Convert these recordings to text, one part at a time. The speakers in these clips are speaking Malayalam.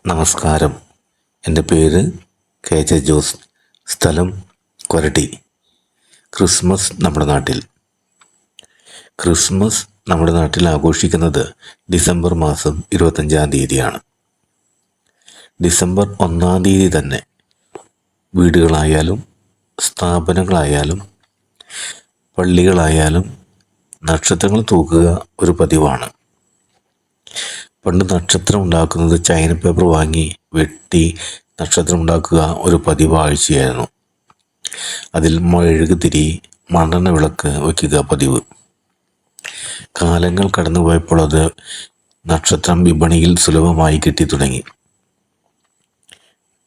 നമസ്കാരം. എൻ്റെ പേര് KJ ജോസ്. സ്ഥലം കൊരട്ടി. ക്രിസ്മസ് നമ്മുടെ നാട്ടിൽ ആഘോഷിക്കുന്നത് ഡിസംബർ മാസം 25-ാം തീയതിയാണ്. ഡിസംബർ 1-ാം തീയതി തന്നെ വീടുകളായാലും സ്ഥാപനങ്ങളായാലും പള്ളികളായാലും നക്ഷത്രങ്ങൾ തൂക്കുക ഒരു പതിവാണ്. പണ്ട് നക്ഷത്രം ഉണ്ടാക്കുന്നത് ചൈന പേപ്പർ വാങ്ങി വെട്ടി നക്ഷത്രം ഉണ്ടാക്കുക ഒരു പതിവ് ആഴ്ചയായിരുന്നു. അതിൽ മെഴുകുതിരി, മണ്ണെണ്ണ വിളക്ക് വയ്ക്കുക പതിവ്. കാലങ്ങൾ കടന്നുപോയപ്പോൾ അത് നക്ഷത്രം വിപണിയിൽ സുലഭമായി കിട്ടി തുടങ്ങി.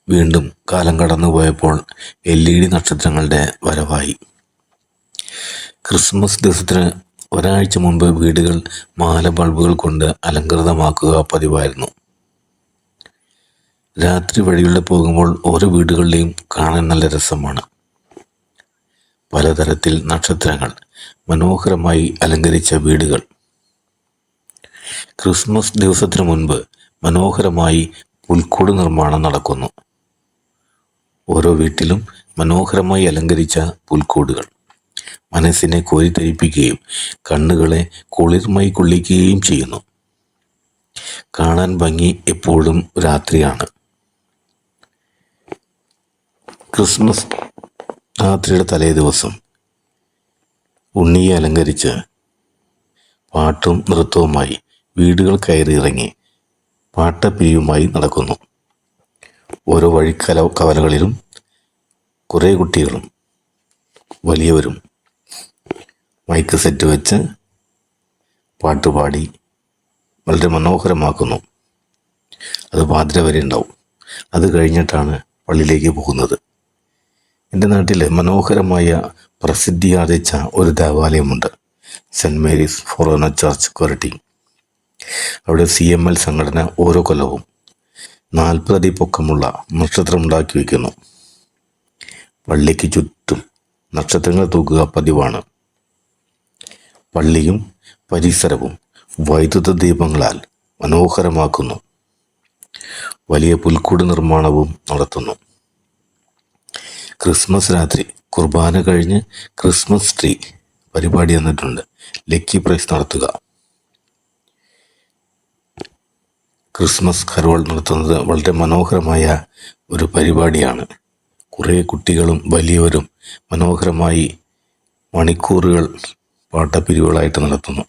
വീണ്ടും കാലം കടന്നുപോയപ്പോൾ LED നക്ഷത്രങ്ങളുടെ വരവായി. ക്രിസ്മസ് ദിവസത്തിന് ഒരാഴ്ച മുൻപ് വീടുകൾ മാല ബൾബുകൾ കൊണ്ട് അലങ്കൃതമാക്കുക പതിവായിരുന്നു. രാത്രി വഴികളിൽ പോകുമ്പോൾ ഓരോ വീടുകളിലെയും കാണാൻ നല്ല രസമാണ്. പലതരത്തിൽ നക്ഷത്രങ്ങൾ മനോഹരമായി അലങ്കരിച്ച വീടുകൾ. ക്രിസ്മസ് ദിവസത്തിന് മുൻപ് മനോഹരമായി പുൽക്കൂട് നിർമ്മാണം നടക്കുന്നു. ഓരോ വീട്ടിലും മനോഹരമായി അലങ്കരിച്ച പുൽക്കൂടുകൾ മനസ്സിനെ കോരിത്തരിപ്പിക്കുകയും കണ്ണുകളെ കുളിർമയി കൊള്ളിക്കുകയും ചെയ്യുന്നു. കാണാൻ ഭംഗി എപ്പോഴും രാത്രിയാണ്. ക്രിസ്മസ് രാത്രിയുടെ തലേ ദിവസം ഉണ്ണിയെ അലങ്കരിച്ച് പാട്ടും നൃത്തവുമായി വീടുകൾ കയറിയിറങ്ങി പാട്ടപ്പിരിയുമായി നടക്കുന്നു. ഓരോ കവലകളിലും കുറേ കുട്ടികളും വലിയവരും മൈക്ക് സെറ്റ് വെച്ച് പാട്ടുപാടി വളരെ മനോഹരമാക്കുന്നു. അത് പാതിര വരെ ഉണ്ടാവും. അത് കഴിഞ്ഞിട്ടാണ് പള്ളിയിലേക്ക് പോകുന്നത്. എൻ്റെ നാട്ടിൽ മനോഹരമായ പ്രസിദ്ധി ആർജിച്ച ഒരു ദേവാലയമുണ്ട്. Saint Mary's Forane church Koratty. അവിടെ CML സംഘടന ഓരോ കൊല്ലവും 40 അടി പൊക്കമുള്ള നക്ഷത്രം ഉണ്ടാക്കി വയ്ക്കുന്നു. പള്ളിക്ക് ചുറ്റും നക്ഷത്രങ്ങൾ തൂക്കുക പതിവാണ്. പള്ളിയും പരിസരവും വൈദ്യുത ദീപങ്ങളാൽ മനോഹരമാക്കുന്നു. വലിയ പുൽക്കൂട് നിർമ്മാണവും നടത്തുന്നു. ക്രിസ്മസ് രാത്രി കുർബാന കഴിഞ്ഞ് ക്രിസ്മസ് ട്രീ പരിപാടി തന്നിട്ടുണ്ട്. ലക്കി പ്രൈസ് നടത്തുക. ക്രിസ്മസ് കരോൾ നടത്തുന്നത് വളരെ മനോഹരമായ ഒരു പരിപാടിയാണ്. കുറേ കുട്ടികളും വലിയവരും മനോഹരമായി മണിക്കൂറുകൾ പാട്ടപ്പിരിവുകളായിട്ട് നടത്തുന്നു.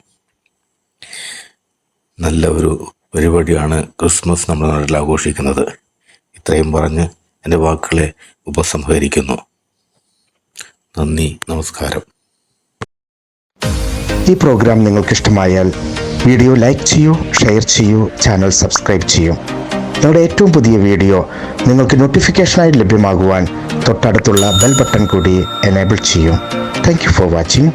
നല്ല ഒരു പരിപാടിയാണ് ക്രിസ്മസ് നമ്മുടെ നാട്ടിൽ ആഘോഷിക്കുന്നത്. ഇത്രയും പറഞ്ഞ് എൻ്റെ വാക്കുകളെ ഉപസംഹരിക്കുന്നു. നന്ദി, നമസ്കാരം. ഈ പ്രോഗ്രാം നിങ്ങൾക്കിഷ്ടമായാൽ വീഡിയോ ലൈക്ക് ചെയ്യൂ, ഷെയർ ചെയ്യൂ, ചാനൽ സബ്സ്ക്രൈബ് ചെയ്യൂ. ഞങ്ങളുടെ ഏറ്റവും പുതിയ വീഡിയോ നിങ്ങൾക്ക് നോട്ടിഫിക്കേഷനായി ലഭ്യമാകുവാൻ തൊട്ടടുത്തുള്ള ബെൽ ബട്ടൺ കൂടി എനേബിൾ ചെയ്യൂ. Thank you for watching.